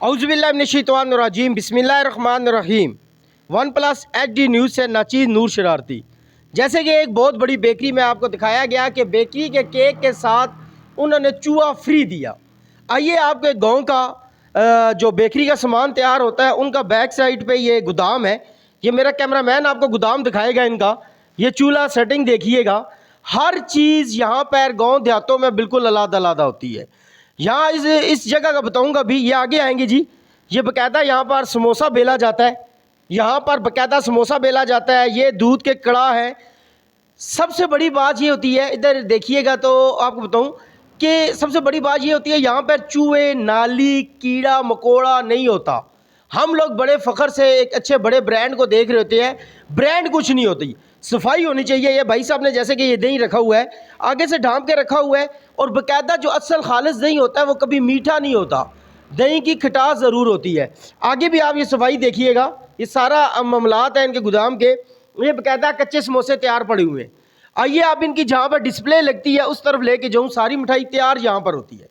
औज़ुबिल्लाहिमिनश्शैतानिर्रजीम बिस्मिल्लाहिर्रहमानिर्रहीम। One plus HD news से नाचीज़ नूर शरारती। जैसे कि एक बहुत बड़ी बेकरी में आपको दिखाया गया कि बेकरी के केक के साथ उन्होंने चूहा फ्री दिया। आइए आपको एक गाँव का जो बेकरी का सामान तैयार होता है उनका बैक साइड पे ये गोदाम है। ये मेरा कैमरामैन आपको गोदाम दिखाएगा इनका। ये चूल्हा सेटिंग देखिएगा, हर चीज़ यहाँ पर गाँव देहातों में बिल्कुल अलग अलग होती है। यहाँ इस जगह का बताऊंगा भी, ये आगे आएंगे जी। ये बकायदा यहाँ पर समोसा बेला जाता है, यहाँ पर बकायदा समोसा बेला जाता है। ये दूध के कड़ा है। सबसे बड़ी बात ये होती है, इधर देखिएगा तो आपको बताऊं कि सबसे बड़ी बात ये होती है यहाँ पर चूहे नाली कीड़ा मकोड़ा नहीं होता। हम लोग बड़े फ़ख्र से एक अच्छे बड़े ब्रांड को देख रहे होते हैं, ब्रांड कुछ नहीं होती, सफाई होनी चाहिए। ये भाई साहब ने जैसे कि ये दही रखा हुआ है, आगे से ढांप के रखा हुआ है, और बाकायदा जो असल खालिस दही होता है वो कभी मीठा नहीं होता, दही की खटास ज़रूर होती है। आगे भी आप ये सफाई देखिएगा, ये सारा मामलात है इनके गोदाम के। ये बाकायदा कच्चे समोसे तैयार पड़े हुए हैं। आइए आप इनकी जहाँ पर डिस्प्ले लगती है उस तरफ लेके जाऊँ, सारी मिठाई तैयार यहाँ पर होती है।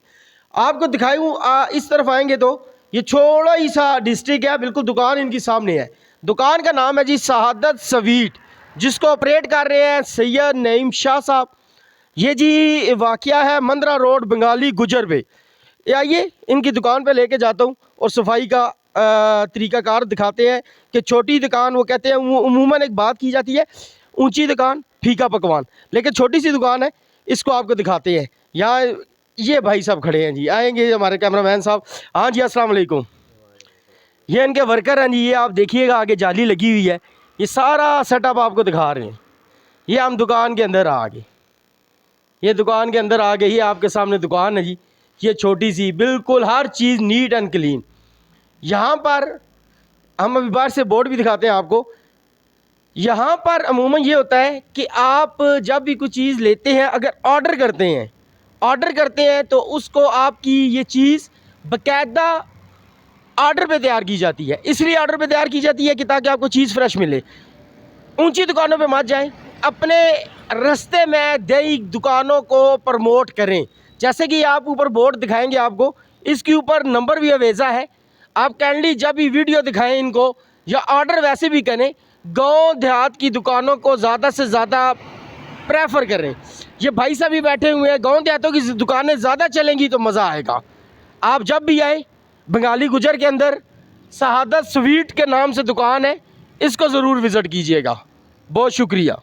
आपको दिखाऊँ, इस तरफ आएंगे तो ये छोटा ही सा डिस्ट्रिक्ट है, बिल्कुल दुकान इनकी सामने है। दुकान का नाम है जी शहादत स्वीट, जिसको ऑपरेट कर रहे हैं सैयद नईम शाह साहब। ये जी वाक़या है मंदरा रोड बंगाली गुजर पे। आइए इनकी दुकान पे लेके जाता हूँ और सफाई का तरीक़ाकार दिखाते हैं कि छोटी दुकान, वो कहते हैं उमूमन एक बात की जाती है ऊंची दुकान फीका पकवान, लेकिन छोटी सी दुकान है, इसको आपको दिखाते हैं। यहाँ ये भाई साहब खड़े हैं जी, आएंगे हमारे कैमरामैन साहब। हाँ जी, अस्सलाम वालेकुम। ये इनके वर्कर हैं जी, ये आप देखिएगा आगे जाली लगी हुई है। ये सारा सेटअप आपको दिखा रहे हैं। ये हम दुकान के अंदर आ गए, ये दुकान के अंदर आ गए, ये आपके सामने दुकान है जी। ये छोटी सी, बिल्कुल हर चीज़ नीट एंड क्लीन। यहाँ पर हम अभी बाहर से बोर्ड भी दिखाते हैं आपको। यहाँ पर अमूमन ये होता है कि आप जब भी कोई चीज़ लेते हैं, अगर ऑर्डर करते हैं तो उसको आपकी ये चीज़ बाकायदा ऑर्डर पे तैयार की जाती है। इसलिए ऑर्डर पे तैयार की जाती है कि ताकि आपको चीज़ फ्रेश मिले। ऊंची दुकानों पे मत जाएं, अपने रास्ते में दही दुकानों को प्रमोट करें। जैसे कि आप ऊपर बोर्ड दिखाएंगे आपको, इसके ऊपर नंबर भी अवेजा है। आप काइंडली जब भी वीडियो दिखाएं इनको या ऑर्डर वैसे भी करें, गांव देहात की दुकानों को ज़्यादा से ज़्यादा प्रेफर करें। ये भाई साहब भी बैठे हुए हैं, गांव देहातों की दुकानें ज़्यादा चलेंगी तो मज़ा आएगा। आप जब भी आए बंगाली गुजर के अंदर शहादत स्वीट के नाम से दुकान है, इसको ज़रूर विज़िट कीजिएगा। बहुत शुक्रिया।